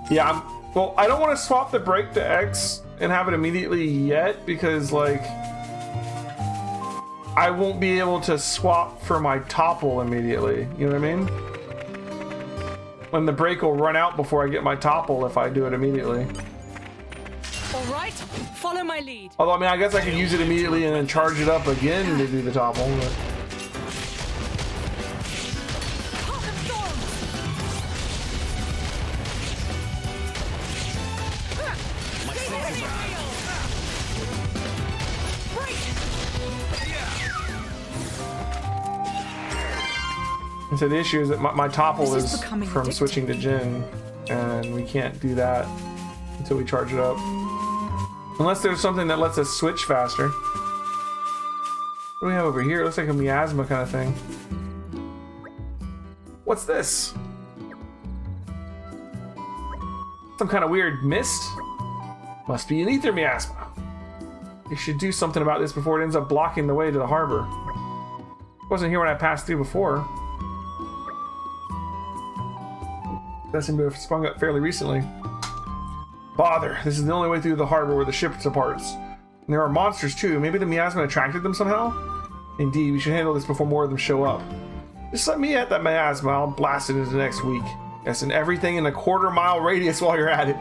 Yeah, well, I don't want to swap the brake to X and have it immediately yet because, like, I won't be able to swap for my topple immediately. You know what I mean? When the brake will run out before I get my topple if I do it immediately. All right, follow my lead. Although, I mean, I guess I could use it immediately and then charge it up again to do the topple. But... And so the issue is that my topple is from switching to Jin, and we can't do that until we charge it up. Unless there's something that lets us switch faster. What do we have over here? It looks like a miasma kind of thing. What's this? Some kind of weird mist? Must be an ether miasma. You should do something about this before it ends up blocking the way to the harbor. It wasn't here when I passed through before. That seemed to have sprung up fairly recently. Bother, this is the only way through the harbor where the ship departs. And there are monsters too. Maybe the miasma attracted them somehow? Indeed, we should handle this before more of them show up. Just let me at that miasma, I'll blast it into next week. Yes, and everything in a quarter-mile radius while you're at it.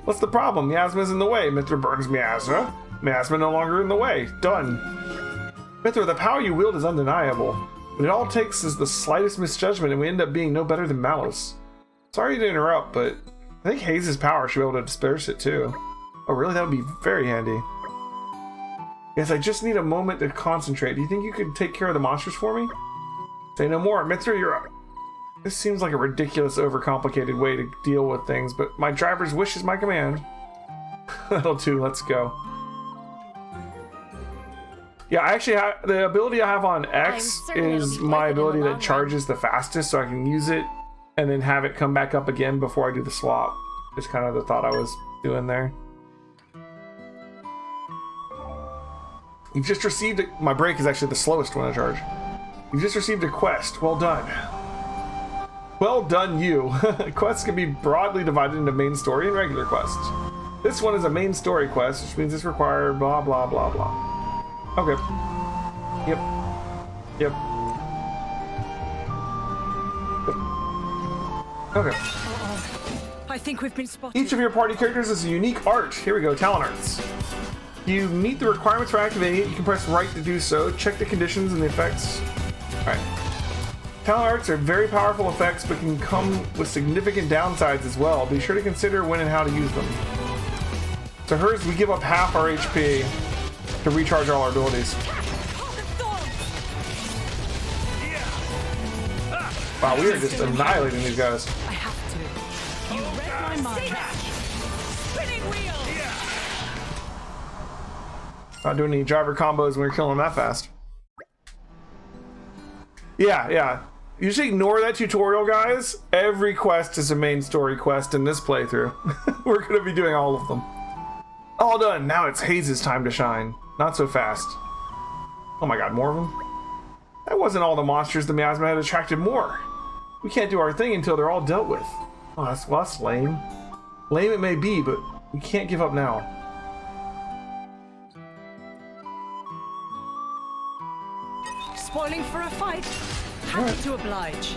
What's the problem? Miasma's in the way. Mithra burns miasma. Miasma no longer in the way. Done. Mithra, the power you wield is undeniable. But it all takes is the slightest misjudgment and we end up being no better than Malice. Sorry to interrupt, but I think Hayes' power should be able to disperse it too. Oh really? That would be very handy. Yes, I just need a moment to concentrate. Do you think you could take care of the monsters for me? Say no more. Mithra, you're up. This seems like a ridiculous, overcomplicated way to deal with things, but my driver's wish is my command. That'll do, let's go. Yeah, I actually have the ability I have on X is my ability that charges the fastest, so I can use it and then have it come back up again before I do the swap. Just kind of the thought I was doing there. You've just received a, my brake is actually the slowest one to charge. You've just received a quest. Well done. Well done, you. Quests can be broadly divided into main story and regular quests. This one is a main story quest, which means it's required blah blah blah blah. Okay. Yep. Yep. Okay. I think we've been spotted. Each of your party characters is a unique art. Here we go, talent arts. You meet the requirements for activating it. You can press right to do so. Check the conditions and the effects. Alright. Talent arts are very powerful effects, but can come with significant downsides as well. Be sure to consider when and how to use them. To hers, we give up half our HP to recharge all our abilities. Wow, we are just annihilating these guys. I have to. You read my mind. Spinning wheel. Not doing any driver combos when we're killing them that fast. Yeah. You should ignore that tutorial, guys. Every quest is a main story quest in this playthrough. We're going to be doing all of them. All done. Now it's Hayes' time to shine. Not so fast. Oh my god, more of them? That wasn't all the monsters the miasma had attracted more. We can't do our thing until they're all dealt with. Oh, that's lame. Lame it may be, but we can't give up now. Spoiling for a fight. Happy to oblige.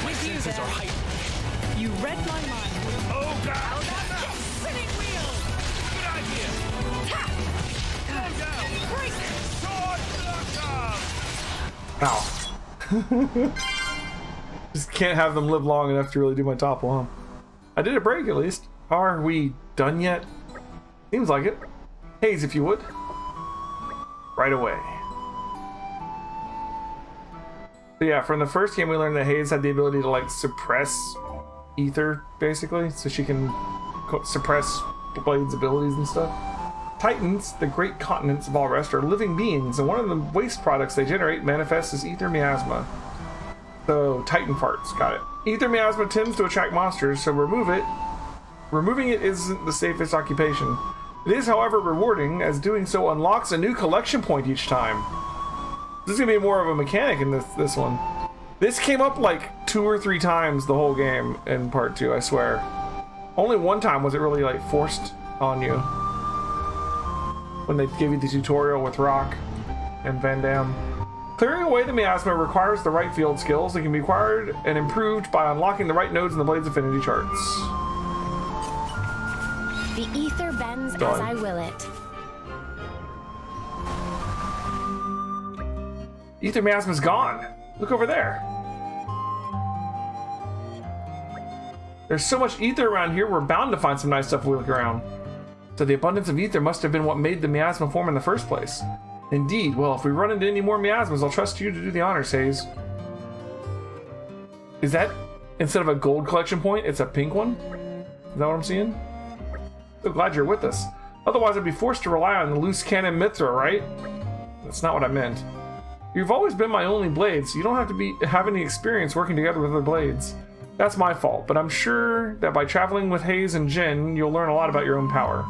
My senses are heightened. You read my mind. Oh god! Spinning wheel. Good idea! Calm down! Break. Sword lock up! Ow. Just can't have them live long enough to really do my topple, huh? I did a break at least. Are we done yet? Seems like it. Hayes, if you would. Right away. So yeah, from the first game we learned that Hayes had the ability to like suppress ether, basically, so she can suppress Blade's abilities and stuff. Titans, the great continents of all rest, are living beings, and one of the waste products they generate manifests as ether miasma. So, Titan farts, got it. Ether miasma tends to attract monsters, so removing it isn't the safest occupation. It is, however, rewarding, as doing so unlocks a new collection point each time. This is gonna be more of a mechanic in this one. This came up like 2 or 3 times the whole game in part 2, I swear. Only one time was it really like forced on you. When they give you the tutorial with Rock and Van Damme. Clearing away the miasma requires the right field skills. They can be acquired and improved by unlocking the right nodes in the Blade's affinity charts. The ether bends as I will it. Ether miasma's gone. Look over there. There's so much ether around here, we're bound to find some nice stuff if we look around. So the abundance of ether must have been what made the miasma form in the first place. Indeed. Well, if we run into any more miasmas, I'll trust you to do the honors, Hayes. Is that, instead of a gold collection point, it's a pink one? Is that what I'm seeing? So glad you're with us. Otherwise, I'd be forced to rely on the loose cannon Mithra, right? That's not what I meant. You've always been my only blade, so you don't have to have any experience working together with other blades. That's my fault, but I'm sure that by traveling with Hayes and Jin, you'll learn a lot about your own power.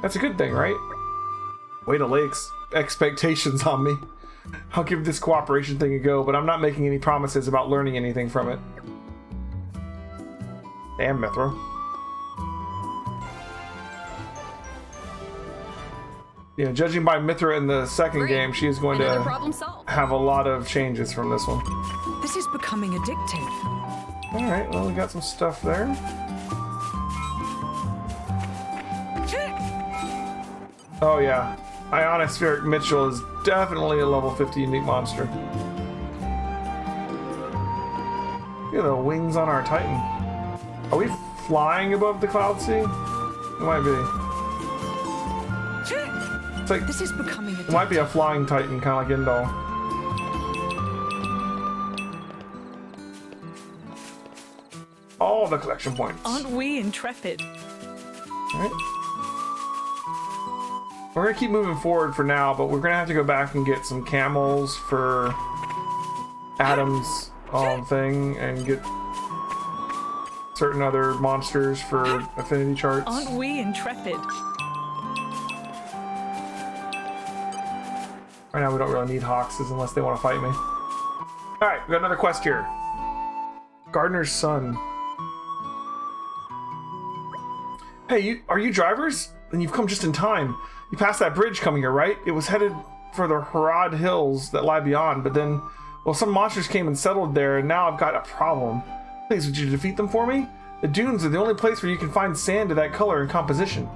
That's a good thing, right? Way to lay expectations on me. I'll give this cooperation thing a go, but I'm not making any promises about learning anything from it. Damn, Mithra. Yeah, judging by Mithra in the second game, she is going to have a lot of changes from this one. This is becoming addictive. Alright, well, we got some stuff there. Oh yeah, Ionospheric Mitchell is definitely a level 50 unique monster. Look at the wings on our Titan. Are we flying above the cloud sea? It might be. It's like, this is becoming it might be a flying Titan, kind of like Indal. All the collection points. Aren't we intrepid? Alright. We're gonna keep moving forward for now, but we're gonna have to go back and get some camels for Adam's thing and get certain other monsters for affinity charts. Aren't we intrepid? Right now we don't really need Hoxes unless they want to fight me. Alright, we got another quest here. Gardener's son. Hey, are you drivers? Then you've come just in time. You passed that bridge coming here, right? It was headed for the Harad Hills that lie beyond, but then, well, some monsters came and settled there, and now I've got a problem. Please, would you defeat them for me? The dunes are the only place where you can find sand of that color and composition.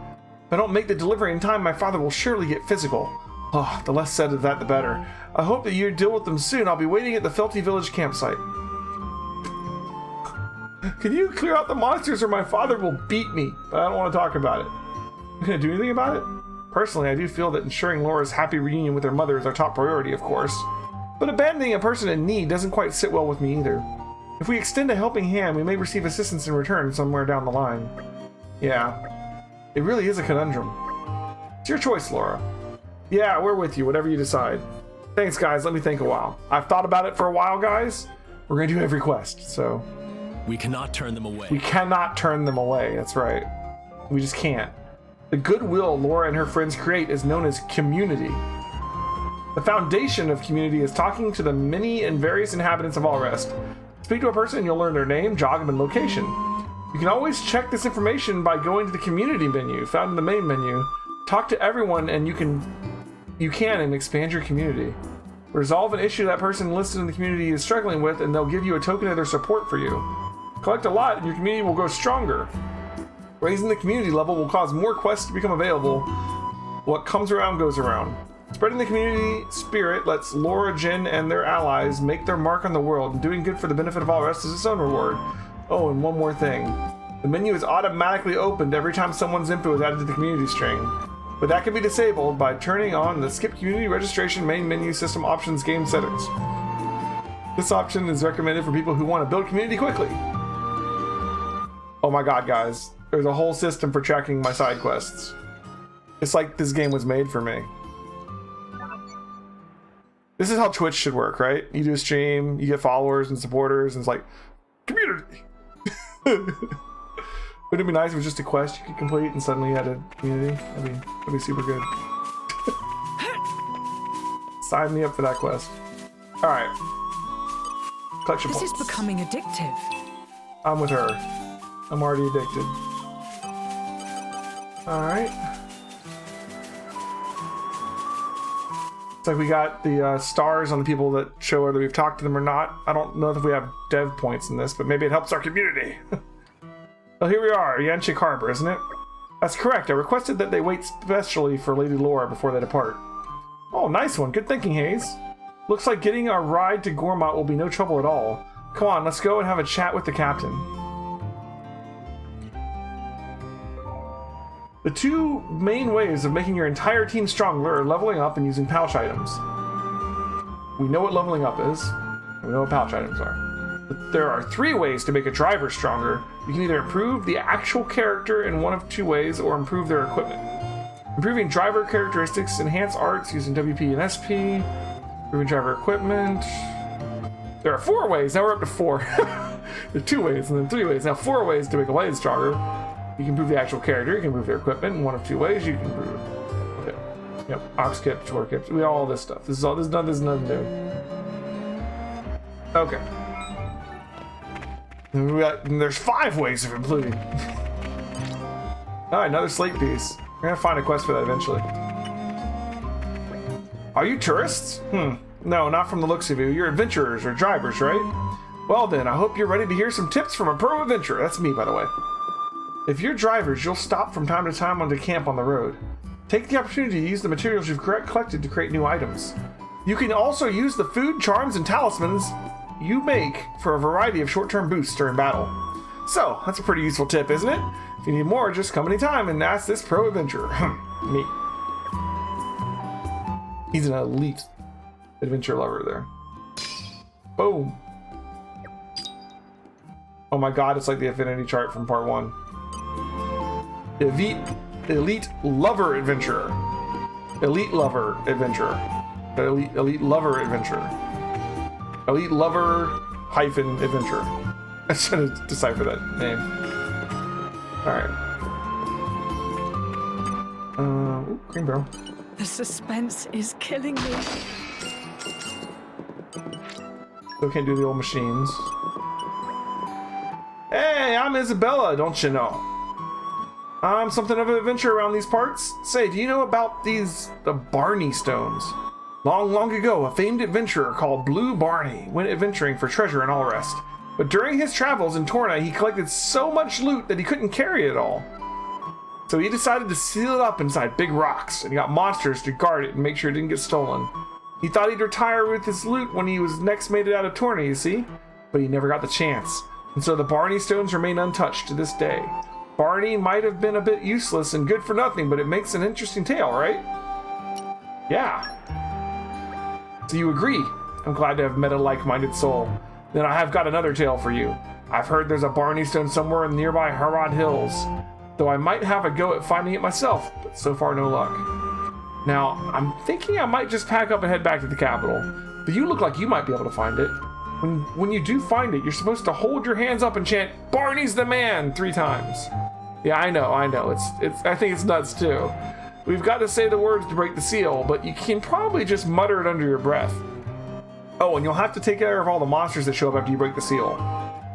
If I don't make the delivery in time, my father will surely get physical. Oh, the less said of that, the better. I hope that you deal with them soon. I'll be waiting at the Felty Village campsite. Can you clear out the monsters or my father will beat me? But I don't want to talk about it. You gonna do anything about it? Personally, I do feel that ensuring Laura's happy reunion with her mother is our top priority, of course. But abandoning a person in need doesn't quite sit well with me either. If we extend a helping hand, we may receive assistance in return somewhere down the line. Yeah, it really is a conundrum. It's your choice, Laura. Yeah, we're with you, whatever you decide. Thanks, guys. Let me think a while. I've thought about it for a while, guys. We're gonna do every quest, so... We cannot turn them away. We cannot turn them away, that's right. We just can't. The goodwill Laura and her friends create is known as community. The foundation of community is talking to the many and various inhabitants of Allrest. Speak to a person and you'll learn their name, job, and location. You can always check this information by going to the community menu, found in the main menu. Talk to everyone and you can and expand your community. Resolve an issue that person listed in the community is struggling with and they'll give you a token of their support for you. Collect a lot and your community will grow stronger. Raising the community level will cause more quests to become available. What comes around goes around. Spreading the community spirit lets Laura, Jin, and their allies make their mark on the world, and doing good for the benefit of all the rest is its own reward. Oh, and one more thing. The menu is automatically opened every time someone's info is added to the community string. But that can be disabled by turning on the Skip Community Registration main menu system options game settings. This option is recommended for people who want to build community quickly. Oh my god, guys. There's a whole system for tracking my side quests. It's like this game was made for me. This is how Twitch should work, right? You do a stream, you get followers and supporters, and it's like, community! Wouldn't it be nice if it was just a quest you could complete and suddenly you had a community? That'd be super good. Sign me up for that quest. All right. Collection This points. is becoming addictive. I'm with her. I'm already addicted. All right. It's like we got the stars on the people that show whether we've talked to them or not. I don't know if we have dev points in this, but maybe it helps our community. Well, here we are, Yanchik Harbor, isn't it? That's correct. I requested that they wait specially for Lady Laura before they depart. Oh, nice one. Good thinking, Hayes. Looks like getting our ride to Gormott will be no trouble at all. Come on, let's go and have a chat with the captain. The two main ways of making your entire team stronger are leveling up and using pouch items. We know what leveling up is, and we know what pouch items are. But there are 3 ways to make a driver stronger. You can either improve the actual character in one of 2 ways, or improve their equipment. Improving driver characteristics, enhance arts using WP and SP, improving driver equipment. There are 4 ways, now we're up to 4. There are 2 ways, and then 3 ways. Now 4 ways to make a blade stronger. You can improve the actual character, you can improve their equipment in one of 2 ways, you can improve it. Okay. Yep, ox kit, short kit, we got all this stuff. This is nothing new. Okay. And there's 5 ways of improving. Alright, another slate piece. We're gonna find a quest for that eventually. Are you tourists? No, not from the looks of you. You're adventurers or drivers, right? Well then, I hope you're ready to hear some tips from a pro adventurer. That's me, by the way. If you're drivers, you'll stop from time to time onto camp on the road. Take the opportunity to use the materials you've collected to create new items. You can also use the food, charms, and talismans you make for a variety of short-term boosts during battle. So, that's a pretty useful tip, isn't it? If you need more, just come anytime and ask this pro adventurer. Me. He's an elite adventure lover there. Boom. Oh my god, it's like the affinity chart from part 1. Elite lover adventurer. Elite lover adventurer. Elite lover adventurer. Elite lover hyphen adventurer. I was trying to decipher that name. Alright. Green barrel. The suspense is killing me. Still can't do the old machines. Hey, I'm Isabella, don't you know? I'm something of an adventurer around these parts. Say, do you know about the Barney stones? Long ago, a famed adventurer called Blue Barney went adventuring for treasure and all rest. But during his travels in Torna, he collected so much loot that he couldn't carry it all. So he decided to seal it up inside big rocks, and he got monsters to guard it and make sure it didn't get stolen. He thought he'd retire with his loot when he was next made it out of Torna, you see? But he never got the chance. And so the Barney stones remain untouched to this day. Barney might have been a bit useless and good for nothing, but it makes an interesting tale, right? Yeah. So you agree? I'm glad to have met a like-minded soul. Then I have got another tale for you. I've heard there's a Barney stone somewhere in the nearby Harrod Hills, though I might have a go at finding it myself, but so far no luck. Now, I'm thinking I might just pack up and head back to the capital, but you look like you might be able to find it. When you do find it, you're supposed to hold your hands up and chant, "Barney's the man," 3 times. Yeah, I know. I think it's nuts too. We've got to say the words to break the seal, but you can probably just mutter it under your breath. Oh, and you'll have to take care of all the monsters that show up after you break the seal.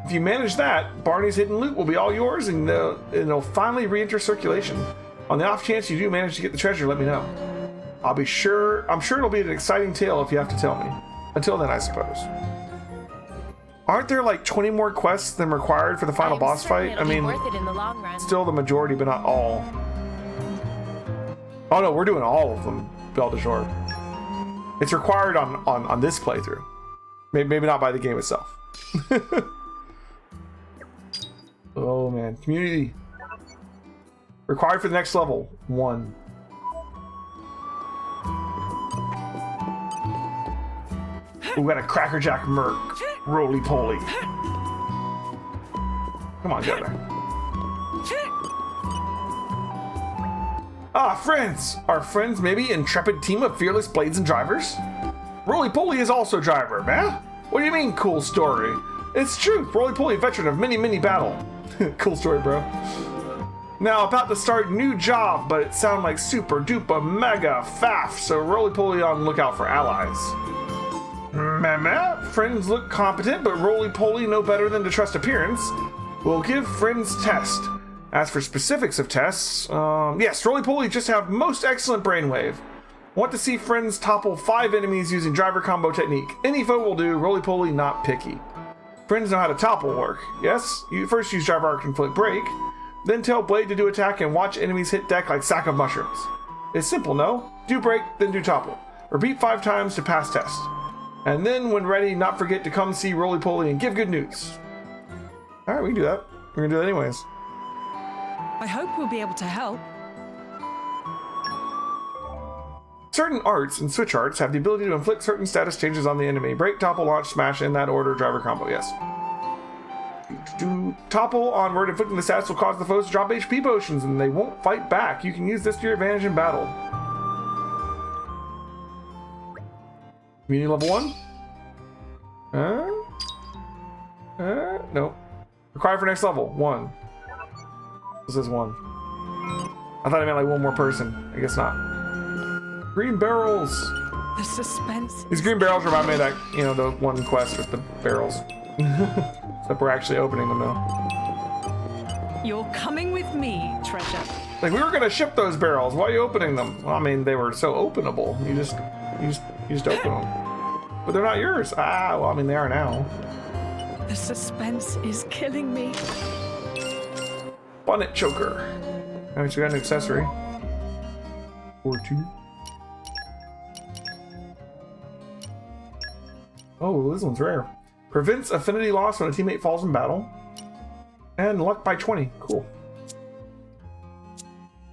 If you manage that, Barney's hidden loot will be all yours, and it'll finally re-enter circulation. On the off chance you do manage to get the treasure, let me know. I'm sure it'll be an exciting tale if you have to tell me. Until then, I suppose. Aren't there like 20 more quests than required for the final boss fight? I mean, worth it in the long run. still the majority, but not all. Oh no, we're doing all of them, Belle de Jour. It's required on this playthrough. Maybe not by the game itself. Oh man, community. Required for the next level, 1. We got a Crackerjack Merc. Roly poly. Come on, get there. Ah, friends! Our friends, maybe intrepid team of fearless blades and drivers? Roly Poly is also driver, man. What do you mean, cool story? It's true, Roly Poly veteran of many battle. Cool story, bro. Now, about to start new job, but it sound like super duper mega faff, so Roly Poly on lookout for allies. Friends look competent, but roly-poly no better than to trust appearance. We'll give friends test. As for specifics of tests, yes, roly-poly just have most excellent brainwave. Want to see friends topple 5 enemies using driver combo technique. Any foe will do, roly-poly not picky. Friends know how to topple work. Yes, you first use driver arc and flick break, then tell Blade to do attack and watch enemies hit deck like sack of mushrooms. It's simple, no? Do break, then do topple. Repeat 5 times to pass test. And then when ready, not forget to come see roly-poly and give good news. Alright, we can do that. We're gonna do that anyways. I hope we'll be able to help. Certain arts and switch arts have the ability to inflict certain status changes on the enemy. Break, topple, launch, smash, in that order, driver combo, yes. Do topple onward, inflicting the status will cause the foes to drop HP potions and they won't fight back. You can use this to your advantage in battle. Community level 1? No. Required for next level, 1. This is 1. I thought it meant like one more person. I guess not. Green barrels. The suspense. These green barrels remind me of that, you know, the one quest with the barrels. Except we're actually opening them now. You're coming with me, treasure. Like, we were gonna ship those barrels. Why are you opening them? Well, I mean, they were so openable. You just open them. But they're not yours. Ah, well, I mean, they are now. The suspense is killing me. Bonnet choker. Alright, so we got an accessory. 4-2. Oh, this one's rare. Prevents affinity loss when a teammate falls in battle. And luck by 20. Cool.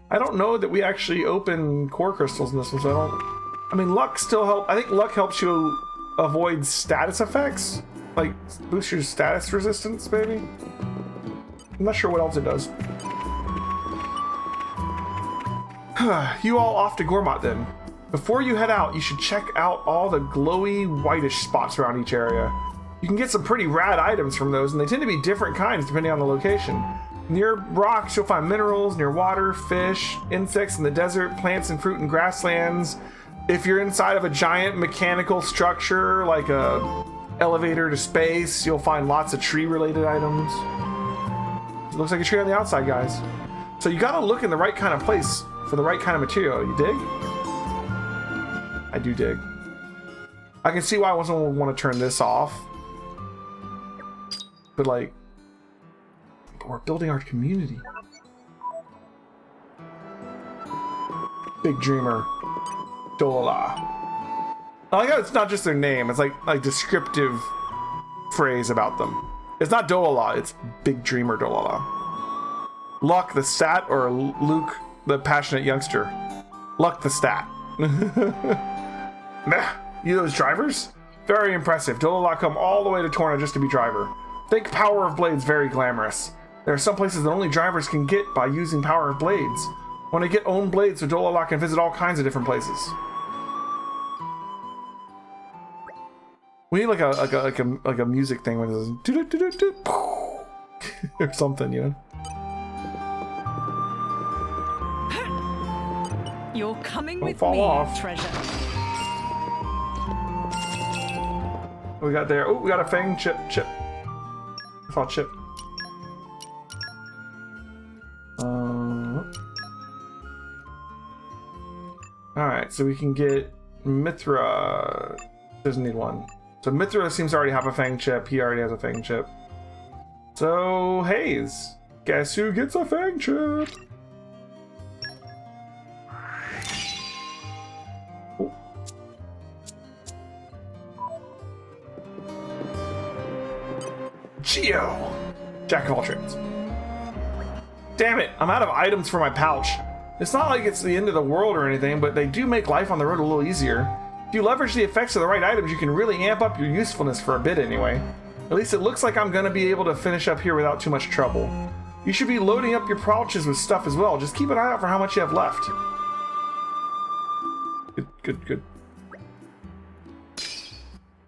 I don't know that we actually open core crystals in this one, so I don't... I mean, luck still helps. I think luck helps you avoid status effects. Like, boost your status resistance, maybe? I'm not sure what else it does. You all off to Gormott then. Before you head out, you should check out all the glowy, whitish spots around each area. You can get some pretty rad items from those, and they tend to be different kinds depending on the location. Near rocks, you'll find minerals, near water, fish, insects in the desert, plants and fruit and grasslands. If you're inside of a giant mechanical structure, like a elevator to space, you'll find lots of tree-related items. It looks like a tree on the outside, guys. So you gotta look in the right kind of place for the right kind of material. You dig? I do dig. I can see why someone would want to turn this off. But like, we're building our community. Big Dreamer. Dolala. I like how it's not just their name, it's like a descriptive phrase about them. It's not Dolala, it's Big Dreamer Dolala. Luck the stat or Luke the passionate youngster? Luck the stat. Meh, you those drivers? Very impressive. Dolala come all the way to Torna just to be driver. Think power of blades very glamorous. There are some places that only drivers can get by using power of blades. When I get own blades, so Dolala can visit all kinds of different places. We need like a music thing with this or something, you know. You're coming Don't with fall me, off. treasure. What we got there? Oh, we got a fang chip. I saw chip. Alright, so we can get Mithra. Doesn't need one. So Mithra seems to already have a fang chip. He already has a fang chip. So Hayes, guess who gets a fang chip? Oh. Geo, jack of all trades. Damn it, I'm out of items for my pouch. It's not like it's the end of the world or anything, but they do make life on the road a little easier. If you leverage the effects of the right items, you can really amp up your usefulness for a bit anyway. At least it looks like I'm gonna be able to finish up here without too much trouble. You should be loading up your pouches with stuff as well. Just keep an eye out for how much you have left. Good.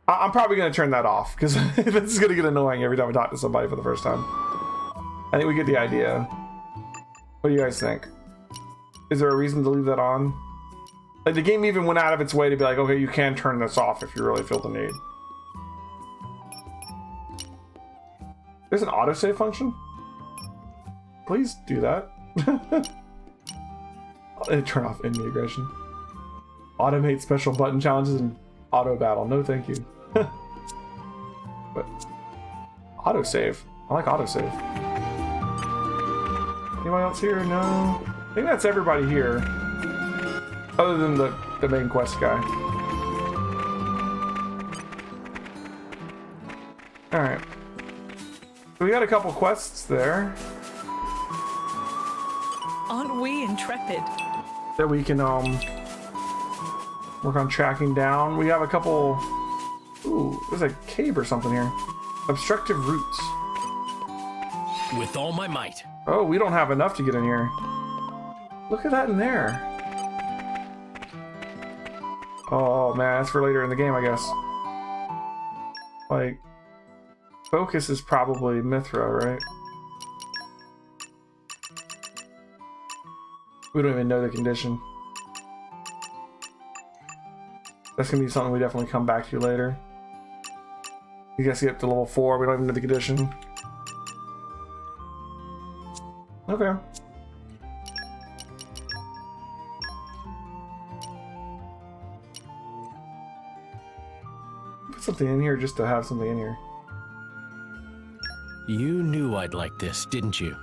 I'm probably gonna turn that off, because this is gonna get annoying every time I talk to somebody for the first time. I think we get the idea. What do you guys think? Is there a reason to leave that on? Like, the game even went out of its way to be like, okay, you can turn this off if you really feel the need. There's an autosave function? Please do that. Turn off enemy aggression. Automate special button challenges and auto battle. No thank you. But autosave. I like autosave. Anybody else here? No. I think that's everybody here. Other than the main quest guy. Alright. So we got a couple quests there. Aren't we intrepid? That we can work on tracking down. We have a couple. Ooh, there's a cave or something here. Obstructive routes. With all my might. Oh, we don't have enough to get in here. Look at that in there. Oh man, that's for later in the game, I guess. Like, focus is probably Mithra, right? We don't even know the condition. That's gonna be something we definitely come back to later. You guys get up to level 4, we don't even know the condition. Okay. Put something in here just to have something in here. You knew I'd like this, didn't you?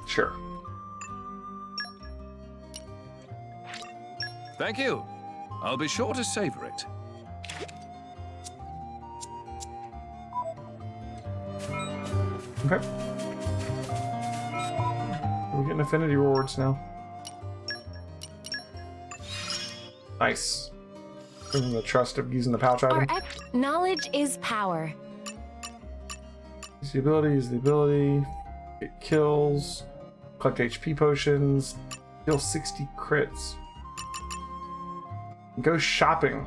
Sure. Thank you. I'll be sure to savor it. Okay. We're getting affinity rewards now. Nice. Bringing the trust of using the pouch item. Knowledge is power. Use the ability, use the ability. Get kills. Collect HP potions. Deal 60 crits. Go shopping.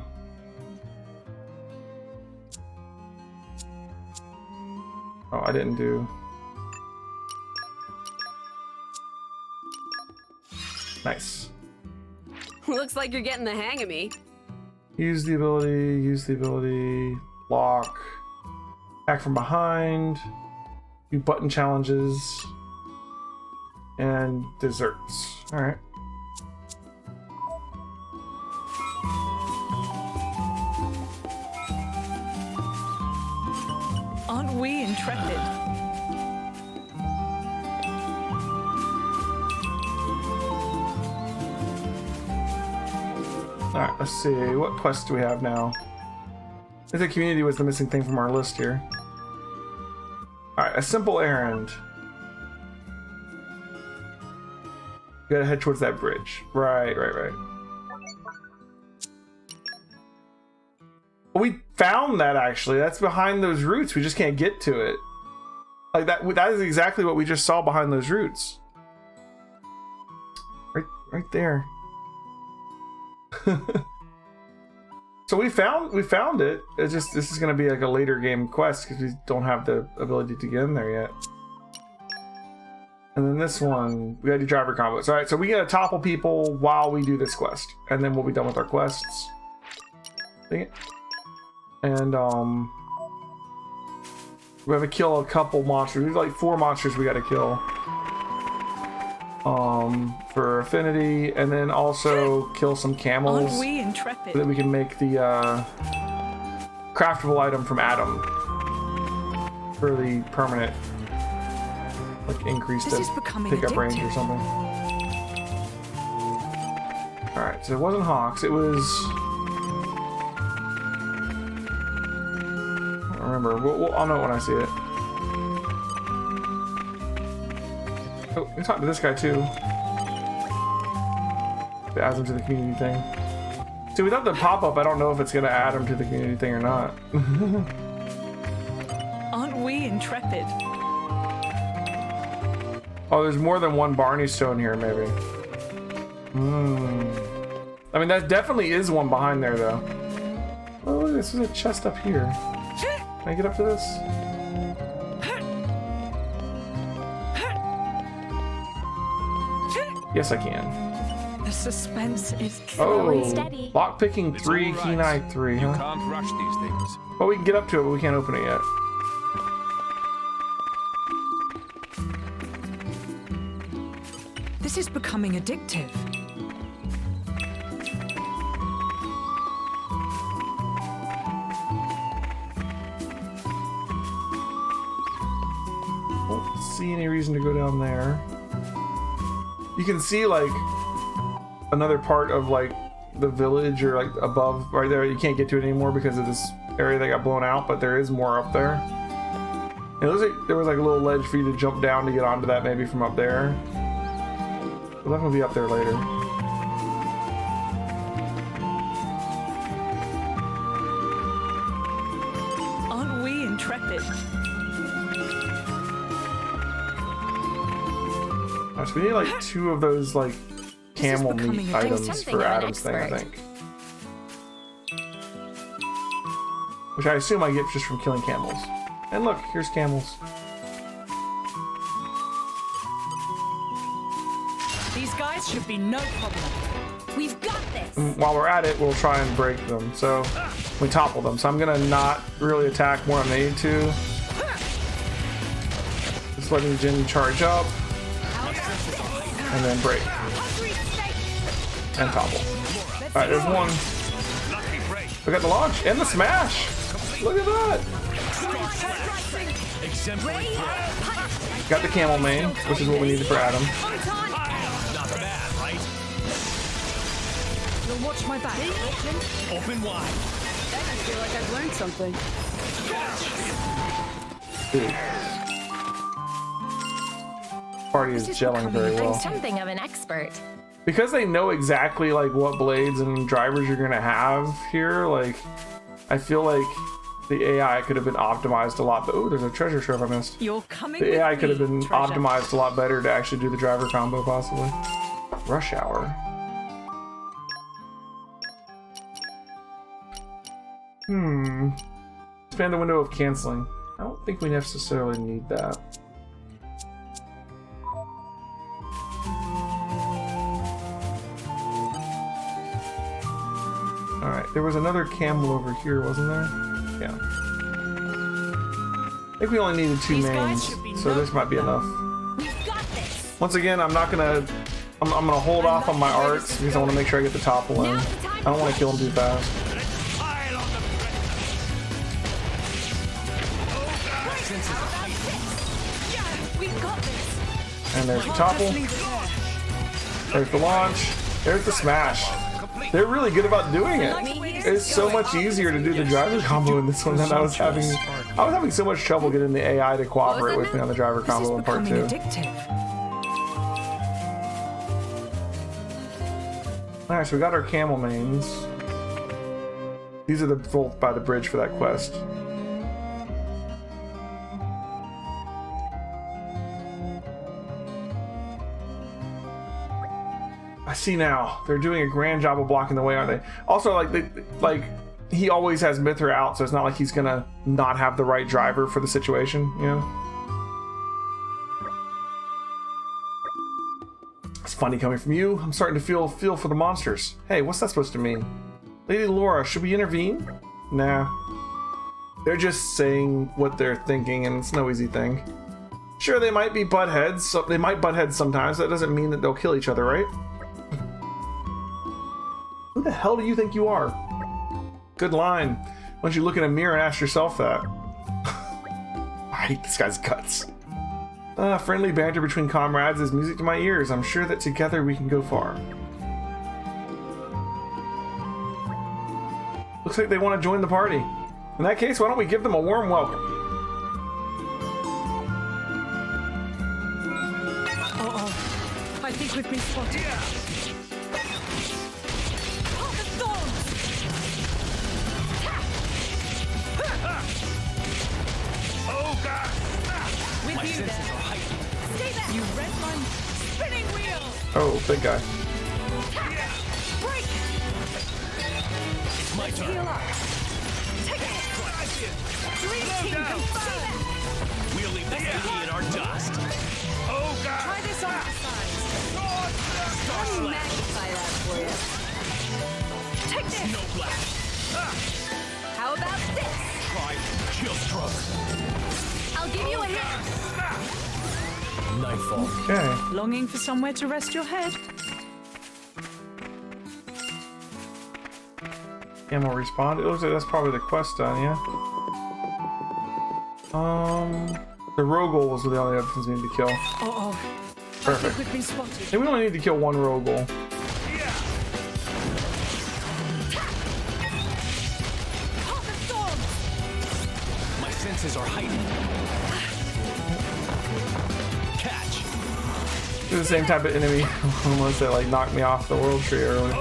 Oh, I didn't do. Nice. Looks like you're getting the hang of me. Use the ability, lock, attack from behind, do button challenges, and desserts. Alright. Aren't we intrepid? Alright, let's see. What quests do we have now? I think community was the missing thing from our list here. Alright, a simple errand. You gotta head towards that bridge. Right. We found that actually. That's behind those roots. We just can't get to it. Like that is exactly what we just saw behind those roots. Right there. So we found it. It's just this is gonna be like a later game quest because we don't have the ability to get in there yet. And then this one, we gotta do driver combos. Alright, so we gotta topple people while we do this quest. And then we'll be done with our quests. Dang it. And we have to kill a couple monsters. We have like 4 monsters we gotta kill. For affinity, and then also kill some camels. Aren't we intrepid? So that we can make the craftable item from Adam for the permanent like increase This to is becoming pickup range or addictive. something. Alright, so it wasn't Hawks, it was I don't remember. I'll know it when I see it. Oh, we can talk to this guy too. It adds him to the community thing. See, without the pop-up, I don't know if it's gonna add him to the community thing or not. Aren't we intrepid? Oh, there's more than one Barney stone here, maybe. I mean, that definitely is one behind there, though. Oh, look, this is a chest up here. Can I get up to this? Yes, I can. The suspense is killing. Oh, steady. lockpicking It's 3, all right. key knife 3, You huh? can't rush these things. Well, we can get up to it, but we can't open it yet. This is becoming addictive. Don't see any reason to go down there. You can see like another part of like the village or like above right there. You can't get to it anymore because of this area that got blown out, but there is more up there. It looks like there was like a little ledge for you to jump down to get onto that maybe from up there. But that will be up there later. Aren't we intrepid? Alright, so we need like 2 of those like camel meat becoming a items something for of an Adam's thing, I expert. think. Which I assume I get just from killing camels. And look, here's camels. These guys should be no problem. We've got this. And while we're at it, we'll try and break them. So we topple them. So I'm gonna not really attack more than I need to. Just letting Jin charge up. And then break. And topple. Alright, there's one. We got the launch and the smash. Look at that. Got the camel mane, which is what we needed for Adam. Not bad, right? You'll watch my back. Open wide. I feel like I've learned something. Dude. Party is gelling very well. I'm something of an expert. Because they know exactly like what blades and drivers you're gonna have here, like I feel like the AI could have been optimized a lot. Oh, there's a treasure trove I missed. You're coming The with AI could have me, been treasure. optimized a lot better to actually do the driver combo, possibly. Rush hour. Expand the window of canceling. I don't think we necessarily need that. Alright, there was another camel over here, wasn't there? Yeah. I think we only needed 2 These guys mains, should be so no this might be enough. We've got this. Once again, I'm not gonna... I'm gonna hold off on my arcs because I want to make sure I get the topple in. I don't want to kill him too fast. We've got this. And there's the topple. There's the launch. There's the smash. They're really good about doing it. It's so much easier to do the driver combo in this one than I was having. I was having so much trouble getting the AI to cooperate with me on the driver This is combo in part becoming 2. addictive. Alright, so we got our camel mains. These are the both by the bridge for that quest. I see now. They're doing a grand job of blocking the way, aren't they? Also, like he always has Mithra out, so it's not like he's gonna not have the right driver for the situation, you know? It's funny coming from you. I'm starting to feel for the monsters. Hey, what's that supposed to mean? Lady Laura, should we intervene? Nah. They're just saying what they're thinking, and it's no easy thing. Sure, they might be butt heads. So they might butt heads sometimes. That doesn't mean that they'll kill each other, right? Who the hell do you think you are? Good line. Why don't you look in a mirror and ask yourself that? I hate this guy's guts. Friendly banter between comrades is music to my ears. I'm sure that together we can go far. Looks like they want to join the party. In that case, why don't we give them a warm welcome? Uh-oh. I think we've been spotted. Path of Thorns! With My you senses there. are heightened. Stay there! You read my spinning wheel! Oh, big guy. Break! It's my turn. Heal up! Take it! Dream team confirmed! We'll leave the city in our dust. Try this on the side. Star I'll Slash. magnify that for you. Take this! No blast. How about this? Try. Chill stroke. I'll give you a hit. nightfall. Okay. Longing for somewhere to rest your head? Ammo respawn. It looks like that's probably the quest done, yeah? The Rogol was the only other things we need to kill. Uh-oh. Perfect. We've been spotted. And we only need to kill one Rogol. Hawk of storms! My senses are heightened. Catch. They're the same type of enemy unless they like knocked me off the world tree early.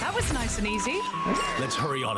That was nice and easy. Let's hurry on.